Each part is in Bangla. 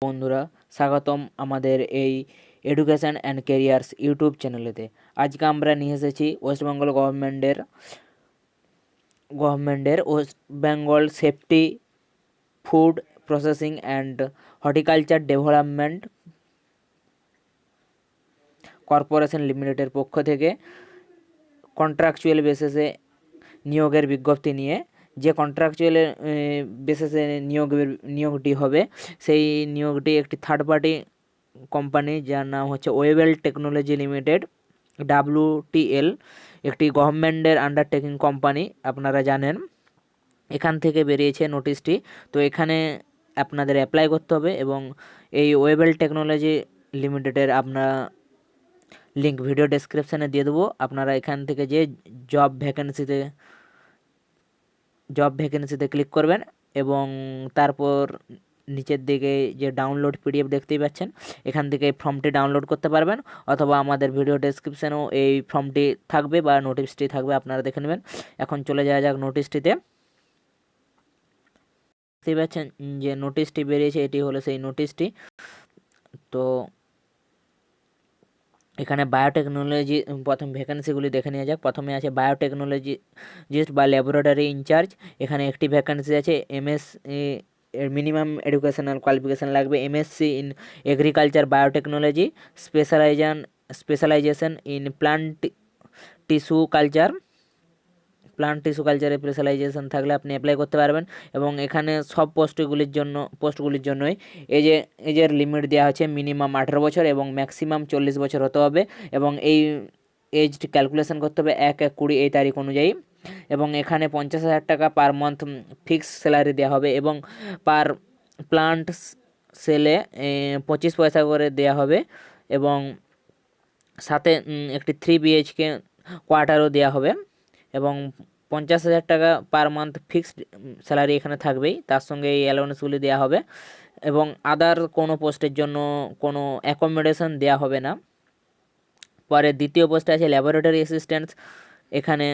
বন্ধুরা, স্বাগতম আমাদের এই এডুকেশন অ্যান্ড ক্যারিয়ার্স ইউটিউব চ্যানেলেতে। আজকে আমরা নিয়ে এসেছি ওয়েস্ট বেঙ্গল গভর্নমেন্টের West Bengal safety food processing and horticulture development corporation লিমিটেডের পক্ষ থেকে কন্ট্রাকচুয়াল বেসিসে নিয়োগের বিজ্ঞপ্তি নিয়ে, যে কন্ট্রাকচুয়াল বেসিসে নিয়োগটি হবে, সেই নিয়োগটি একটি থার্ড পার্টি কোম্পানি যার নাম হচ্ছে ওয়েবেল টেকনোলজি লিমিটেড WTL, একটি গভর্নমেন্টের আন্ডারটেকিং কোম্পানি, আপনারা জানেন। এখান থেকে বেরিয়েছে নোটিশটি। তো এখানে আপনাদের অ্যাপ্লাই করতে হবে এবং এই ওয়েবেল টেকনোলজি লিমিটেডের আপনারা লিঙ্ক ভিডিও ডেসক্রিপশানে দিয়ে দেবো। আপনারা এখান থেকে যে জব ভ্যাকেন্সিতে ক্লিক করবেন এবং তারপর নিচের দিকে যে ডাউনলোড PDF দেখতেই পাচ্ছেন, এখান থেকে এই ফর্মটি ডাউনলোড করতে পারবেন, অথবা আমাদের ভিডিও ডেসক্রিপশানেও এই ফর্মটি থাকবে বা নোটিশটি থাকবে, আপনারা দেখে নেবেন। এখন চলে যাওয়া যাক নোটিশটিতে। দেখতেই পাচ্ছেন যে নোটিশটি বেরিয়েছে, এটি হলো সেই নোটিশটি। তো এখানে বায়োটেকনোলজি প্রথম ভ্যাকেন্সিগুলি দেখে নেওয়া যাক। প্রথমে আছে বায়োটেকনোলজিস্ট বা ল্যাবরেটরি ইনচার্জ। এখানে একটি ভ্যাকেন্সি আছে। এর মিনিমাম এডুকেশনাল কোয়ালিফিকেশান লাগবে MSc in agriculture biotechnology, specialisation in plant tissue কালচারে স্পেশালাইজেশন থাকলে আপনি অ্যাপ্লাই করতে পারবেন। এবং এখানে সব পোস্টগুলির জন্যই এজের লিমিট দেওয়া হচ্ছে মিনিমাম 18 বছর এবং ম্যাক্সিমাম 40 বছর হতে হবে, এবং এই এজটি ক্যালকুলেশন করতে হবে 1/1/20 এই তারিখ অনুযায়ী। এবং এখানে 50,000 টাকা পার মান্থ ফিক্সড স্যালারি দেওয়া হবে এবং পার প্লান্ট সেলে 25 পয়সা করে দেওয়া হবে, এবং সাথে একটি 3 BHK কোয়ার্টারও দেওয়া হবে, এবং 50,000 টাকা পার মান্থ ফিক্সড স্যালারি এখানে থাকবেই, তার সঙ্গে এই অ্যালাউন্সগুলি দেওয়া হবে, এবং আদার কোনো পোস্টের জন্য কোনো অ্যাকোমোডেশন দেওয়া হবে না। পরে দ্বিতীয় পোস্টে আছে ল্যাবরেটরি অ্যাসিস্ট্যান্ট। এখানে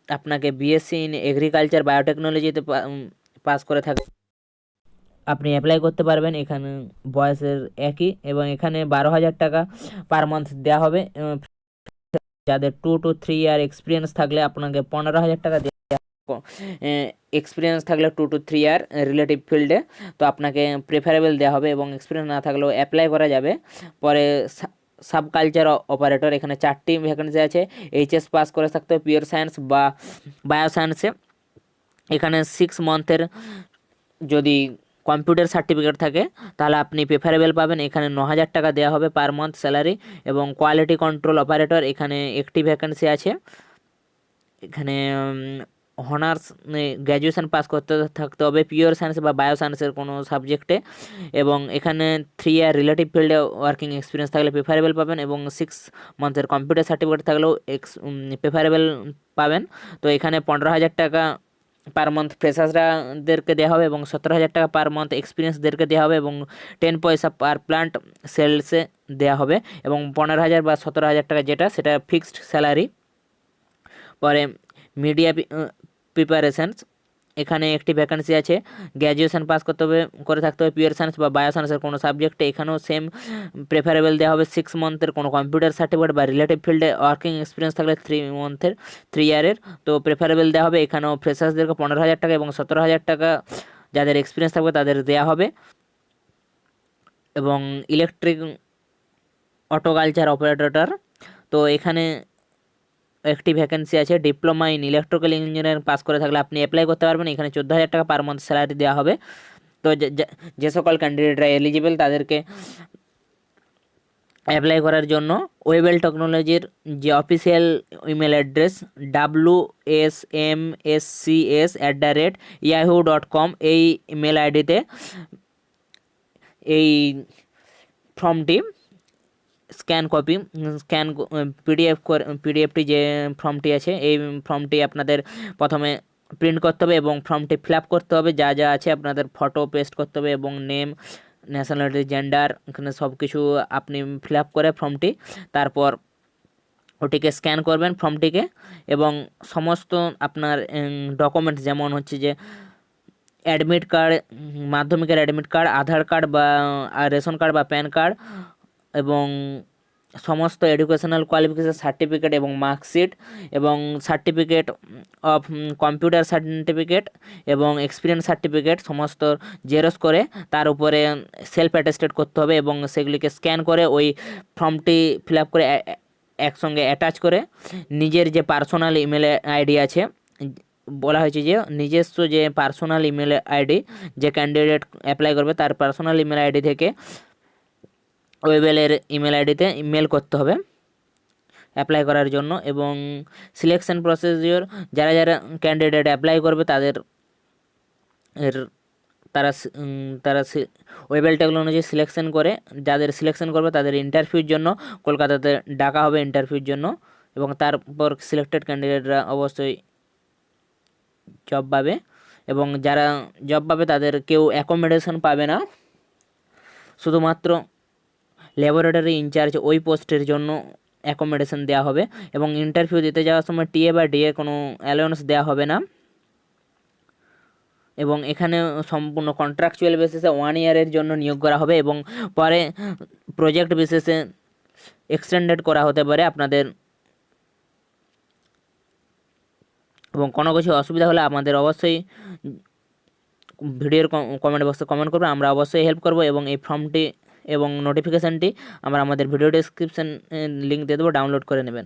আপনাকে BSc ইন এগ্রিকালচার বায়োটেকনোলজিতে পাস করে থাকে আপনি অ্যাপ্লাই করতে পারবেন। এখানে বয়সের একই, এবং এখানে 12,000 টাকা পার মান্থ দেওয়া হবে। যাদের 2 to 3 ইয়ার এক্সপিরিয়েন্স থাকলে আপনাকে 15,000 টাকা এক্সপিরিয়েন্স থাকলে 2 to 3 ইয়ার রিলেটিভ ফিল্ডে তো আপনাকে প্রেফারেবল দেওয়া হবে, এবং এক্সপিরিয়েন্স না থাকলেও অ্যাপ্লাই করা যাবে। পরে সাবকালচার অপারেটর, এখানে 4টি ভ্যাকেন্সি আছে। HS পাস করে থাকতে হবে পিওর সায়েন্স বা বায়োসায়েন্সে। এখানে 6 মান্থের যদি কম্পিউটার সার্টিফিকেট থাকে তাহলে আপনি প্রেফারেবল পাবেন। এখানে 9,000 টাকা দেওয়া হবে পার মান্থ স্যালারি। এবং কোয়ালিটি কন্ট্রোল অপারেটর, এখানে একটি ভ্যাকেন্সি আছে। এখানে অনার্স গ্র্যাজুয়েশন পাস করতে থাকতে হবে পিওর সায়েন্স বা বায়োসায়েন্সের কোনো সাবজেক্টে, এবং এখানে 3 ইয়ার রিলেটিভ ফিল্ডে ওয়ার্কিং এক্সপিরিয়েন্স থাকলে প্রেফারেবল পাবেন, এবং 6 মান্থের কম্পিউটার সার্টিফিকেট থাকলেও প্রেফারেবল পাবেন। তো এখানে 15,000 টাকা পার মান্থ ফ্রেশার্সদেরকে দেওয়া হবে, এবং 17,000 টাকা পার মান্থ এক্সপিরিয়েন্সদেরকে দেওয়া হবে, এবং 10 পয়সা পার প্লান্ট সেলসে দেওয়া হবে, এবং 15,000 বা 17,000 টাকা যেটা সেটা ফিক্সড স্যালারি। পরে মিডিয়া প্রিপারেশনস, এখানে একটি ভ্যাকেন্সি আছে। গ্র্যাজুয়েশন পাস করে থাকতে হবে পিওর সায়েন্স বা বায়োসায়েন্সের কোনো সাবজেক্টে। এখানেও সেম প্রেফারেবল দেওয়া হবে। 6 মান্থের কোনো কম্পিউটার সার্টিফিকেট বা রিলেটিভ ফিল্ডে ওয়ার্কিং এক্সপিরিয়েন্স থাকলে 3 ইয়ারের তো প্রেফারেবল দেওয়া হবে। এখানেও ফ্রেশার্সদেরকে 15,000 টাকা এবং 17,000 টাকা যাদের এক্সপিরিয়েন্স থাকবে তাদের দেওয়া হবে। এবং ইলেকট্রিক অটোকালচার অপারেটর, তো এখানে একটি ভ্যাকেন্সি আছে। Diploma in electrical engineering pass করে থাকলে আপনি অ্যাপ্লাই করতে পারবেন। এখানে 14,000 টাকা পার মান্থ স্যালারি দেওয়া হবে। তো যে সকল ক্যান্ডিডেটরা এলিজিবল তাদেরকে অ্যাপ্লাই করার জন্য ওয়েবেল টেকনোলজির যে অফিসিয়াল ইমেল অ্যাড্রেস wsmscs@yahoo.com এই ইমেল আইডিতে এই ফর্মটি পিডিএফটি যে ফর্মটি আছে এই ফর্মটি আপনাদের প্রথমে প্রিন্ট করতে হবে, এবং ফর্মটি ফিল আপ করতে হবে। যা যা আছে আপনাদের ফটো পেস্ট করতে হবে, এবং নেম, ন্যাশনালিটি, জেন্ডার, এখানে সব কিছু আপনি ফিল আপ করে ফর্মটি, তারপর ওটিকে স্ক্যান করবেন ফর্মটিকে, এবং সমস্ত আপনার ডকুমেন্টস যেমন হচ্ছে যে অ্যাডমিট কার্ড, মাধ্যমিকের অ্যাডমিট কার্ড, আধার কার্ড বা রেশন কার্ড বা প্যান কার্ড এবং সমস্ত এডুকেশনাল কোয়ালিফিকেশন সার্টিফিকেট এবং মার্কশিট এবং সার্টিফিকেট অফ কম্পিউটার সার্টিফিকেট এবং এক্সপিরিয়েন্স সার্টিফিকেট সমস্ত জেরক্স করে তার উপরে সেলফ অ্যাটেস্টেড করতে হবে এবং সেগুলিকে স্ক্যান করে ওই ফর্মটি ফিল আপ করে একসঙ্গে অ্যাটাচ করে নিজের যে পার্সোনাল ইমেল আইডি আছে, বলা হয়েছে যে নিজস্ব যে পার্সোনাল ইমেল আইডি যে ক্যান্ডিডেট অ্যাপ্লাই করবে তার পার্সোনাল ইমেল আইডি থেকে ওয়েবেলের ইমেল আইডিতে ইমেল করতে হবে অ্যাপ্লাই করার জন্য। এবং সিলেকশন প্রসিডিওর, যারা যারা ক্যান্ডিডেট অ্যাপ্লাই করবে তাদের তারা তারা ওয়েবেল টেকনোলজি সিলেকশন করে, যাদের সিলেকশন করবে তাদের ইন্টারভিউর জন্য কলকাতাতে ডাকা হবে ইন্টারভিউর জন্য, এবং তারপর সিলেক্টেড ক্যান্ডিডেটরা অবশ্যই জব পাবে। এবং যারা জব পাবে তাদের কেউ অ্যাকোমোডেশন পাবে না, শুধুমাত্র ল্যাবরেটরি ইনচার্জ ওই পোস্টের জন্য অ্যাকোমোডেশন দেওয়া হবে। এবং ইন্টারভিউ দিতে যাওয়ার সময় টিএ বা ডিএ কোনো অ্যালাউন্স দেওয়া হবে না। এবং এখানে সম্পূর্ণ কন্ট্রাকচুয়াল বেসিসে 1 ইয়ারের জন্য নিয়োগ করা হবে এবং পরে প্রজেক্ট বেসিসে এক্সটেন্ডেড করা হতে পারে আপনাদের। এবং কোনো কিছু অসুবিধা হলে আমাদের অবশ্যই ভিডিওর কমেন্ট বক্সে কমেন্ট করবে, আমরা অবশ্যই হেল্প করব। এবং এই ফর্মটি এবং নোটিফিকেশানটি আমরা আমাদের ভিডিও ডেসক্রিপশান লিঙ্ক দিয়ে দেবো, ডাউনলোড করে নেবেন।